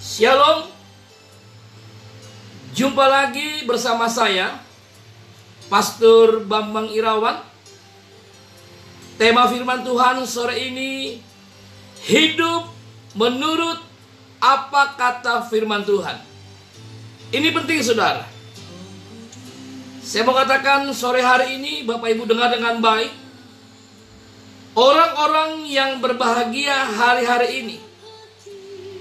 Shalom, jumpa lagi bersama saya, Pastor Bambang Irawan. Tema firman Tuhan sore ini, hidup menurut apa kata firman Tuhan. Ini penting, saudara. Saya mau katakan sore hari ini, Bapak Ibu dengar dengan baik. Orang-orang yang berbahagia hari-hari ini,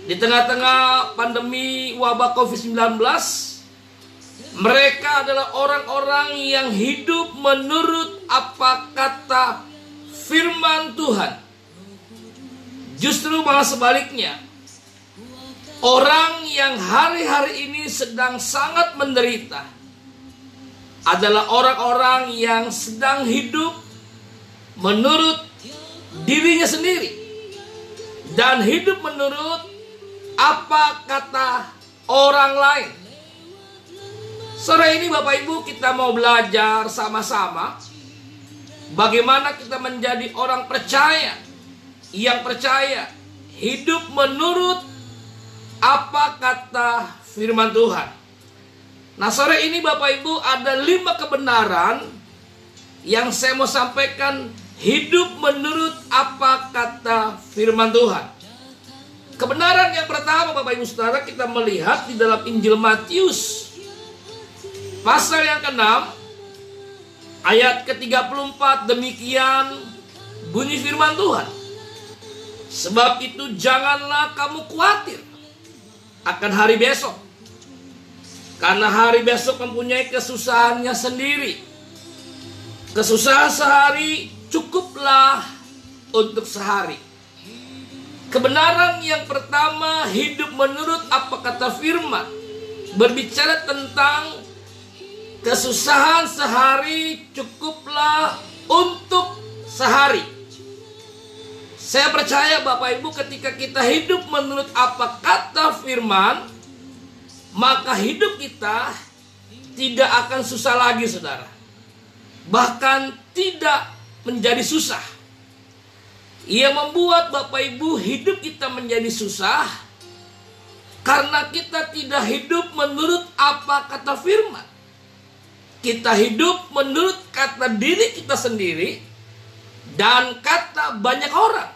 di tengah-tengah pandemi wabah COVID-19, mereka adalah orang-orang yang hidup menurut apa kata firman Tuhan. Justru malah sebaliknya, orang yang hari-hari ini sedang sangat menderita adalah orang-orang yang sedang hidup menurut dirinya sendiri dan hidup menurut apa kata orang lain. Sore ini Bapak Ibu kita mau belajar sama-sama bagaimana kita menjadi orang percaya yang percaya hidup menurut apa kata firman Tuhan. Nah, sore ini Bapak Ibu ada 5 kebenaran yang saya mau sampaikan hidup menurut apa kata firman Tuhan. Kebenaran yang pertama Bapak Ibu Saudara, kita melihat di dalam Injil Matius pasal yang ke-6 ayat ke-34. Demikian bunyi firman Tuhan. Sebab itu janganlah kamu khawatir akan hari besok, karena hari besok mempunyai kesusahannya sendiri. Kesusahan sehari cukuplah untuk sehari. Kebenaran yang pertama, hidup menurut apa kata firman, berbicara tentang kesusahan sehari cukuplah untuk sehari. Saya percaya Bapak Ibu, ketika kita hidup menurut apa kata firman, maka hidup kita tidak akan susah lagi, saudara. Bahkan tidak menjadi susah. Yang membuat Bapak Ibu hidup kita menjadi susah karena kita tidak hidup menurut apa kata firman. Kita hidup menurut kata diri kita sendiri dan kata banyak orang.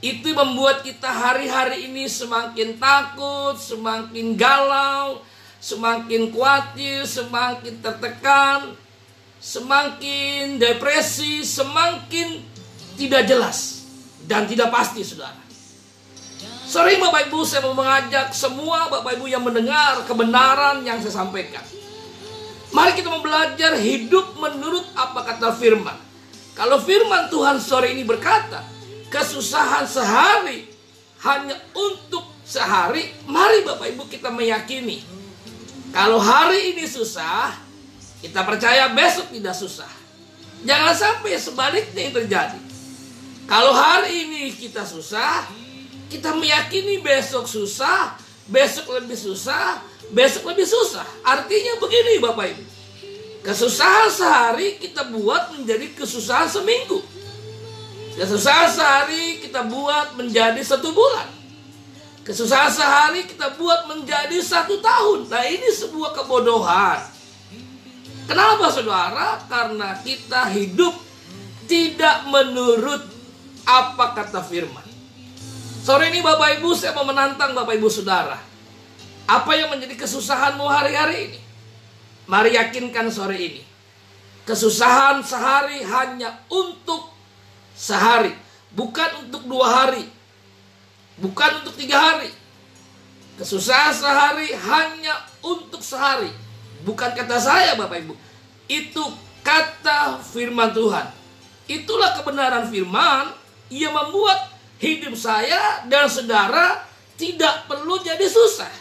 Itu membuat kita hari-hari ini semakin takut, semakin galau, semakin khawatir, semakin tertekan, semakin depresi, semakin tidak jelas dan tidak pasti, saudara. Sore ini Bapak Ibu saya mau mengajak semua Bapak Ibu yang mendengar kebenaran yang saya sampaikan. Mari kita mau belajar hidup menurut apa kata firman. Kalau firman Tuhan sore ini berkata, kesusahan sehari hanya untuk sehari, mari Bapak Ibu kita meyakini, kalau hari ini susah, kita percaya besok tidak susah. Jangan sampai sebaliknya yang terjadi. Kalau hari ini kita susah, kita meyakini besok susah, besok lebih susah, besok lebih susah. Artinya begini Bapak Ibu, kesusahan sehari kita buat menjadi kesusahan seminggu. Kesusahan sehari kita buat menjadi 1 bulan. Kesusahan sehari kita buat menjadi 1 tahun. Nah, ini sebuah kebodohan. Kenapa saudara? Karena kita hidup tidak menurut apa kata firman. Sore ini Bapak Ibu saya mau menantang Bapak Ibu Saudara. Apa yang menjadi kesusahanmu hari-hari ini? Mari yakinkan sore ini, kesusahan sehari hanya untuk sehari, bukan untuk 2 hari, bukan untuk 3 hari. Kesusahan sehari hanya untuk sehari. Bukan kata saya Bapak Ibu, itu kata firman Tuhan. Itulah kebenaran firman yang membuat hidup saya dan saudara tidak perlu jadi susah.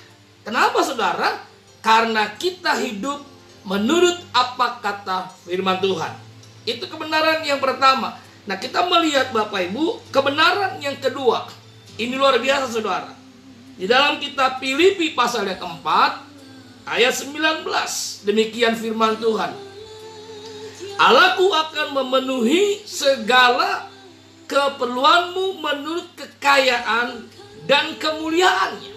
Kenapa saudara? Karena kita hidup menurut apa kata firman Tuhan. Itu kebenaran yang pertama. Nah, kita melihat Bapak Ibu kebenaran yang kedua. Ini luar biasa saudara. Di dalam kitab Filipi pasal yang keempat ayat 19, demikian firman Tuhan. Allahku akan memenuhi segala keperluanmu menurut kekayaan dan kemuliaannya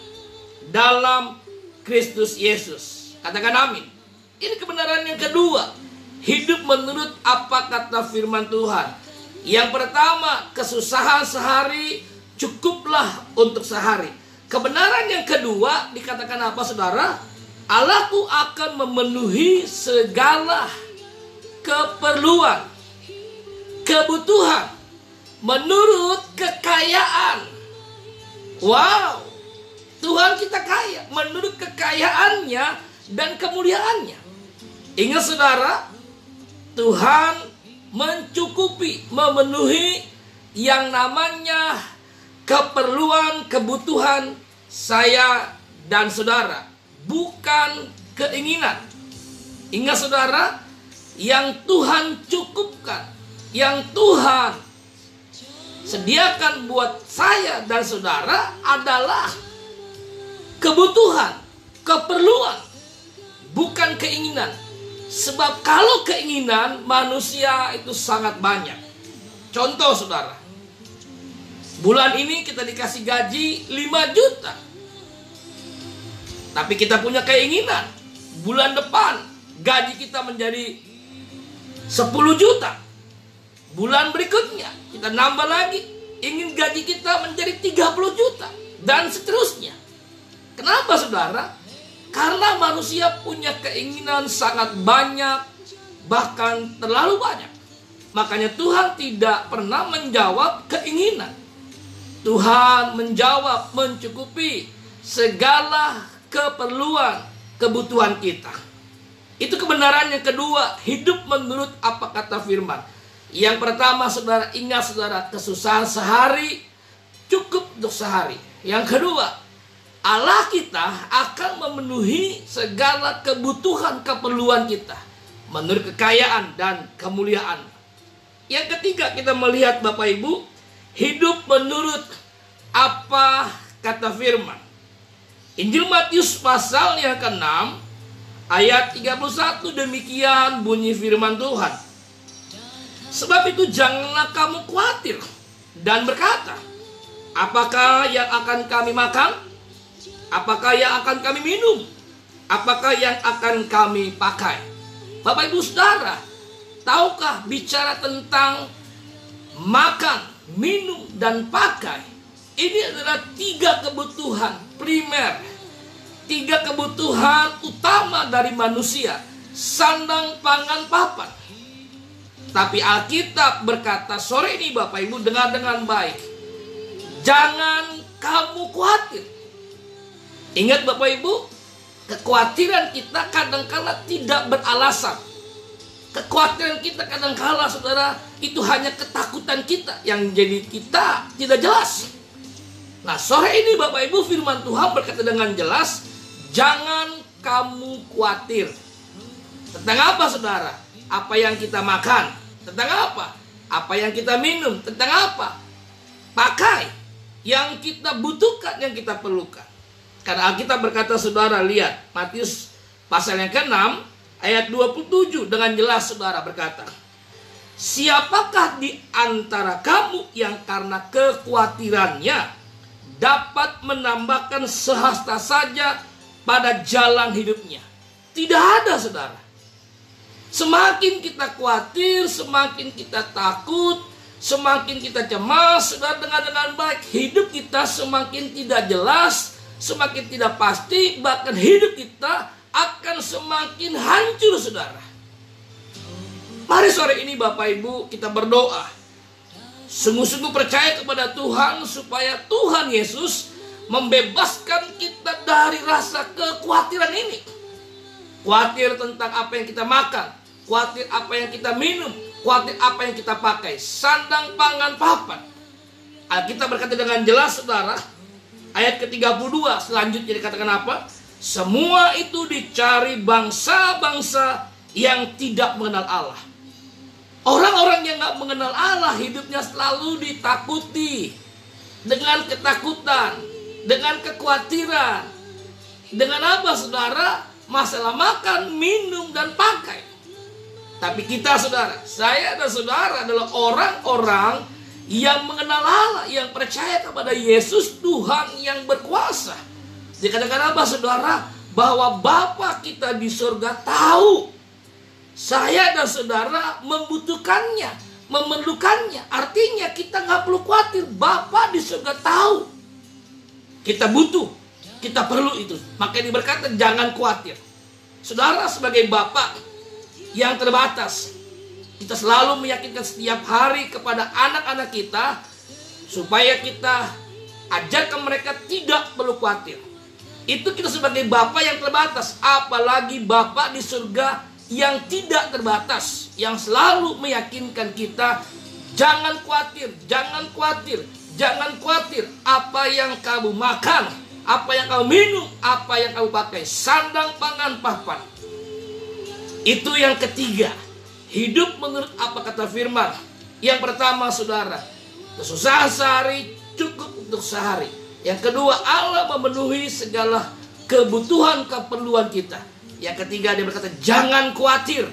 dalam Kristus Yesus. Katakan amin. Ini kebenaran yang kedua. Hidup menurut apa kata firman Tuhan. Yang pertama, kesusahan sehari cukuplah untuk sehari. Kebenaran yang kedua dikatakan apa saudara? Allahku akan memenuhi segala keperluan, kebutuhan menurut kekayaan. Wow, Tuhan kita kaya menurut kekayaannya dan kemuliaannya. Ingat saudara, Tuhan mencukupi, memenuhi yang namanya keperluan, kebutuhan saya dan saudara, bukan keinginan. Ingat saudara, yang Tuhan cukupkan, yang Tuhan sediakan buat saya dan saudara adalah kebutuhan, keperluan, bukan keinginan. Sebab kalau keinginan manusia itu sangat banyak. Contoh saudara, bulan ini kita dikasih gaji 5 juta. Tapi kita punya keinginan bulan depan gaji kita menjadi 10 juta. Bulan berikutnya kita nambah lagi, ingin gaji kita menjadi 30 juta. Dan seterusnya. Kenapa saudara? Karena manusia punya keinginan sangat banyak, bahkan terlalu banyak. Makanya Tuhan tidak pernah menjawab keinginan. Tuhan menjawab, mencukupi segala keperluan, kebutuhan kita. Itu kebenaran yang kedua, hidup menurut apa kata firman. Yang pertama saudara, ingat saudara, kesusahan sehari cukup untuk sehari. Yang kedua, Allah kita akan memenuhi segala kebutuhan keperluan kita menurut kekayaan dan kemuliaan. Yang ketiga, kita melihat Bapak Ibu, hidup menurut apa kata firman. Injil Matius pasal yang ke-6 ayat 31, demikian bunyi firman Tuhan. Sebab itu janganlah kamu khawatir dan berkata, apakah yang akan kami makan? Apakah yang akan kami minum? Apakah yang akan kami pakai? Bapak Ibu Saudara, tahukah bicara tentang makan, minum, dan pakai? Ini adalah 3 kebutuhan primer, 3 kebutuhan utama dari manusia. Sandang, pangan, papan. Tapi Alkitab berkata sore ini Bapak Ibu, dengar dengan baik. Jangan kamu khawatir. Ingat Bapak Ibu, kekhawatiran kita kadang-kala tidak beralasan. Kekhawatiran kita kadang-kala saudara, itu hanya ketakutan kita yang jadi kita tidak jelas. Nah sore ini Bapak Ibu, firman Tuhan berkata dengan jelas, jangan kamu khawatir. Tentang apa saudara? Apa yang kita makan? Tentang apa? Apa yang kita minum? Tentang apa? Pakai yang kita butuhkan, yang kita perlukan. Karena Alkitab berkata saudara, lihat Matius pasal yang ke-6 ayat 27 dengan jelas saudara berkata, siapakah di antara kamu yang karena kekhawatirannya dapat menambahkan sehasta saja pada jalan hidupnya? Tidak ada saudara. Semakin kita khawatir, semakin kita takut, semakin kita cemas, saudara, dengan baik, hidup kita semakin tidak jelas, semakin tidak pasti, bahkan hidup kita akan semakin hancur saudara. Mari sore ini Bapak Ibu kita berdoa, sungguh-sungguh percaya kepada Tuhan supaya Tuhan Yesus membebaskan kita dari rasa kekhawatiran ini. Khawatir tentang apa yang kita makan, khawatir apa yang kita minum, khawatir apa yang kita pakai, sandang, pangan, papan. Alkitab berkata dengan jelas saudara, ayat ke-32 selanjutnya dikatakan apa? Semua itu dicari bangsa-bangsa yang tidak mengenal Allah. Orang-orang yang gak mengenal Allah hidupnya selalu ditakuti dengan ketakutan, dengan kekhawatiran. Dengan apa saudara? Masalah makan, minum, dan pakai. Tapi kita saudara, saya dan saudara adalah orang-orang yang mengenal Allah, yang percaya kepada Yesus Tuhan yang berkuasa. Dikatakan apa saudara? Bahwa Bapa kita di surga tahu saya dan saudara membutuhkannya, memerlukannya. Artinya kita nggak perlu khawatir. Bapa di surga tahu kita butuh, kita perlu itu. Makanya berkata jangan khawatir. Saudara sebagai Bapa yang terbatas, kita selalu meyakinkan setiap hari kepada anak-anak kita supaya kita ajarkan mereka tidak perlu khawatir. Itu kita sebagai Bapa yang terbatas, apalagi Bapa di surga yang tidak terbatas, yang selalu meyakinkan kita jangan khawatir, jangan khawatir, jangan khawatir. Apa yang kamu makan, apa yang kamu minum, apa yang kamu pakai, sandang, pangan, papan. Itu yang ketiga, hidup menurut apa kata firman. Yang pertama saudara, kesusahan sehari cukup untuk sehari. Yang kedua, Allah memenuhi segala kebutuhan keperluan kita. Yang ketiga, dia berkata jangan khawatir.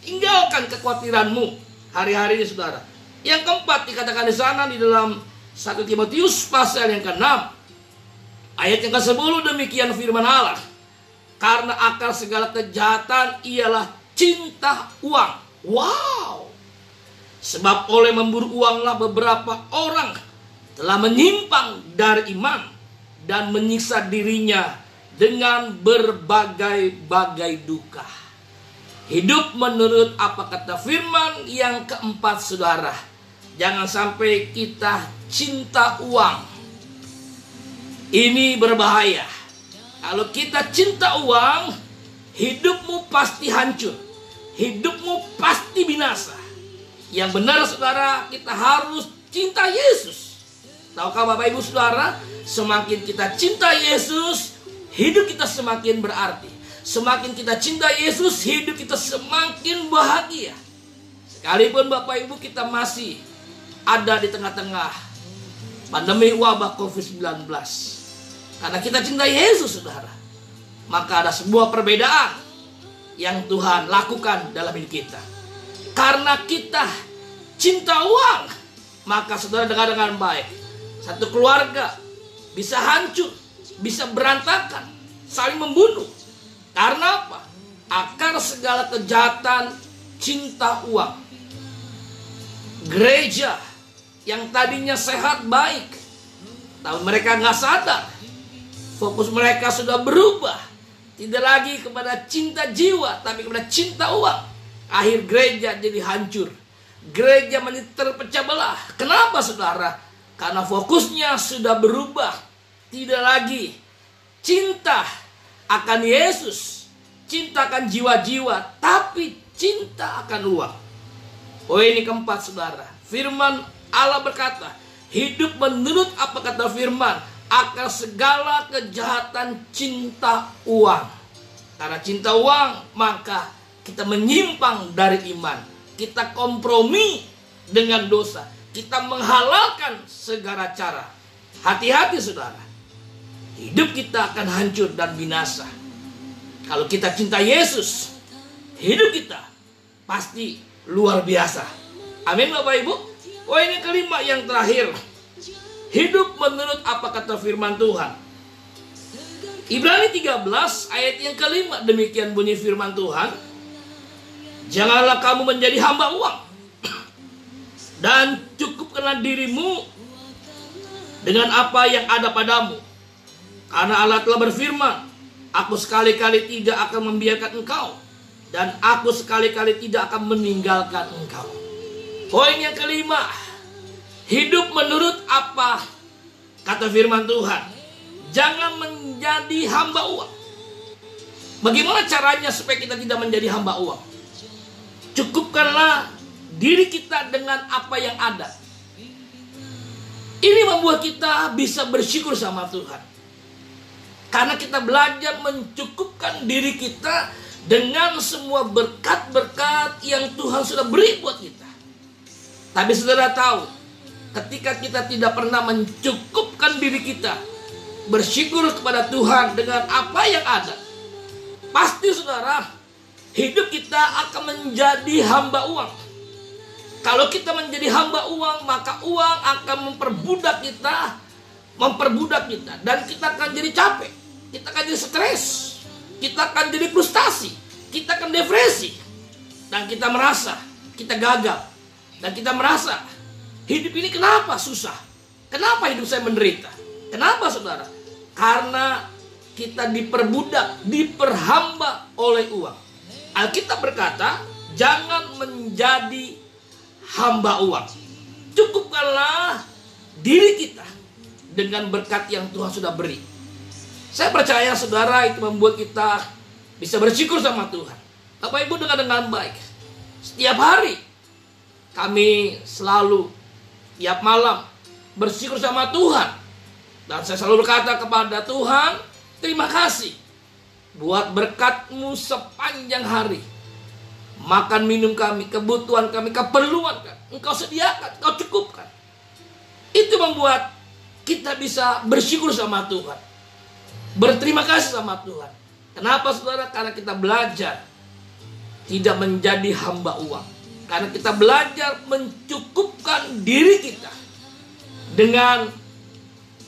Tinggalkan kekhawatiranmu hari-hari ini saudara. Yang keempat dikatakan di sana di dalam 1 Timotius pasal yang ke-6 ayat yang ke-10, demikian firman Allah. Karena akar segala kejahatan ialah cinta uang. Wow. Sebab oleh memburu uanglah beberapa orang telah menyimpang dari iman dan menyiksa dirinya dengan berbagai-bagai duka. Hidup menurut apa kata firman yang keempat saudara. Jangan sampai kita cinta uang. Ini berbahaya. Kalau kita cinta uang, hidupmu pasti hancur. Hidupmu pasti binasa. Yang benar saudara, kita harus cinta Yesus. Tahukah Bapak Ibu Saudara, semakin kita cinta Yesus, hidup kita semakin berarti. Semakin kita cinta Yesus, hidup kita semakin bahagia. Sekalipun Bapak Ibu kita masih ada di tengah-tengah pandemi wabah COVID-19. Karena kita cinta Yesus saudara, maka ada sebuah perbedaan yang Tuhan lakukan dalam hidup kita. Karena kita cinta uang, maka saudara dengar dengan baik. Satu keluarga bisa hancur, bisa berantakan, saling membunuh. Karena apa? Akar segala kejahatan cinta uang. Gereja yang tadinya sehat baik, tapi mereka nggak sadar. Fokus mereka sudah berubah. Tidak lagi kepada cinta jiwa, tapi kepada cinta uang. Akhir gereja jadi hancur. Gereja menjadi terpecah belah. Kenapa saudara? Karena fokusnya sudah berubah. Tidak lagi cinta akan Yesus, cinta akan jiwa-jiwa, tapi cinta akan uang. Oh ini keempat saudara. Firman Allah berkata, hidup menurut apa kata firman, akar segala kejahatan cinta uang. Karena cinta uang, maka kita menyimpang dari iman. Kita kompromi dengan dosa. Kita menghalalkan segala cara. Hati-hati saudara. Hidup kita akan hancur dan binasa. Kalau kita cinta Yesus, hidup kita pasti luar biasa. Amin Bapak Ibu. Oh ini kelima yang terakhir. Hidup menurut apa kata firman Tuhan. Ibrani 13 ayat yang kelima, demikian bunyi firman Tuhan. Janganlah kamu menjadi hamba uang, dan cukupkanlah dirimu dengan apa yang ada padamu. Karena Allah telah berfirman, aku sekali-kali tidak akan membiarkan engkau, dan aku sekali-kali tidak akan meninggalkan engkau. Poin yang kelima, hidup menurut apa kata firman Tuhan. Jangan menjadi hamba uang. Bagaimana caranya supaya kita tidak menjadi hamba uang? Cukupkanlah diri kita dengan apa yang ada. Ini membuat kita bisa bersyukur sama Tuhan. Karena kita belajar mencukupkan diri kita dengan semua berkat-berkat yang Tuhan sudah beri buat kita. Tapi saudara tahu, ketika kita tidak pernah mencukupkan diri kita, bersyukur kepada Tuhan dengan apa yang ada, pasti saudara, hidup kita akan menjadi hamba uang. Kalau kita menjadi hamba uang, maka uang akan memperbudak kita, dan kita akan jadi capek. kita akan jadi stres, kita akan jadi frustasi, kita akan depresi, dan kita merasa kita gagal, dan kita merasa hidup ini kenapa susah, kenapa hidup saya menderita. Kenapa saudara? Karena kita diperbudak, diperhamba oleh uang. Alkitab berkata, jangan menjadi hamba uang. Cukupkanlah diri kita dengan berkat yang Tuhan sudah beri. Saya percaya saudara, itu membuat kita bisa bersyukur sama Tuhan. Bapak Ibu, dengar dengan baik. Setiap hari kami selalu tiap malam bersyukur sama Tuhan. Dan saya selalu berkata kepada Tuhan, terima kasih buat berkat-Mu sepanjang hari. Makan minum kami, kebutuhan kami, keperluan kami, Engkau sediakan, Engkau cukupkan. Itu membuat kita bisa bersyukur sama Tuhan, berterima kasih sama Tuhan. Kenapa saudara? Karena kita belajar tidak menjadi hamba uang. Karena kita belajar mencukupkan diri kita dengan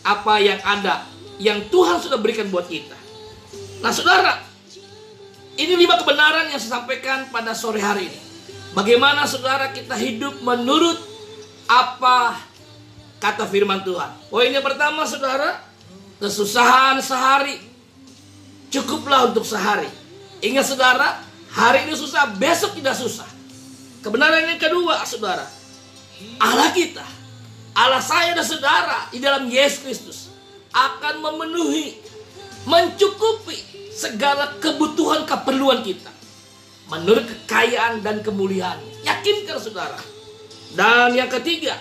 apa yang ada, yang Tuhan sudah berikan buat kita. Nah saudara, ini 5 kebenaran yang saya sampaikan pada sore hari ini. Bagaimana saudara kita hidup menurut apa kata firman Tuhan. Poin yang pertama saudara, kesusahan sehari cukuplah untuk sehari. Ingat saudara, hari ini susah, besok tidak susah. Kebenaran yang kedua saudara, Allah kita, Allah saya dan saudara di dalam Yesus Kristus akan memenuhi, mencukupi segala kebutuhan keperluan kita menurut kekayaan dan kemuliaan. Yakinkan saudara. Dan yang ketiga,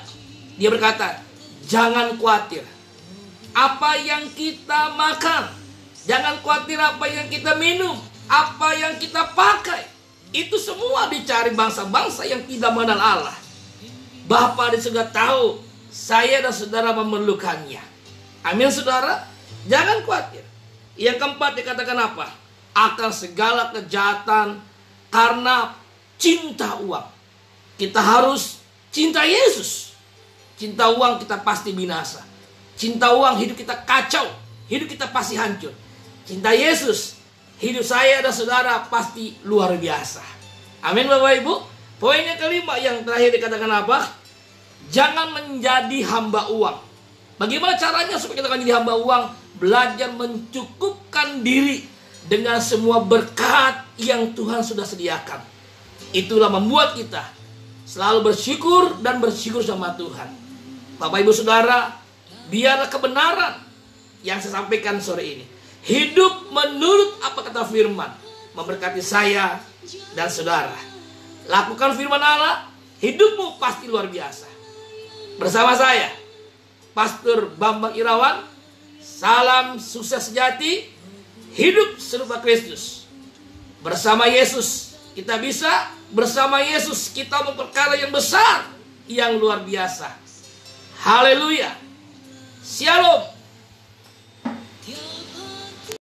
dia berkata, jangan khawatir apa yang kita makan, jangan khawatir apa yang kita minum, apa yang kita pakai. Itu semua dicari bangsa-bangsa yang tidak mengenal Allah. Bapa di surga tahu saya dan saudara memerlukannya. Amin saudara. Jangan khawatir. Yang keempat dikatakan apa? Akan segala kejahatan karena cinta uang. Kita harus cinta Yesus. Cinta uang kita pasti binasa. Cinta uang hidup kita kacau, hidup kita pasti hancur. Cinta Yesus, hidup saya dan saudara pasti luar biasa. Amin Bapak Ibu. Poin yang kelima yang terakhir dikatakan apa? Jangan menjadi hamba uang. Bagaimana caranya supaya kita akan jadi hamba uang? Belajar mencukupkan diri dengan semua berkat yang Tuhan sudah sediakan. Itulah membuat kita selalu bersyukur dan bersyukur sama Tuhan. Bapak Ibu Saudara, biarlah kebenaran yang saya sampaikan sore ini hidup menurut apa kata firman, memberkati saya dan saudara. Lakukan firman Allah, hidupmu pasti luar biasa. Bersama saya, Pastor Bambang Irawan, salam sukses sejati, hidup serupa Kristus. Bersama Yesus kita bisa, bersama Yesus kita memperkara yang besar, yang luar biasa. Haleluya. Shalom.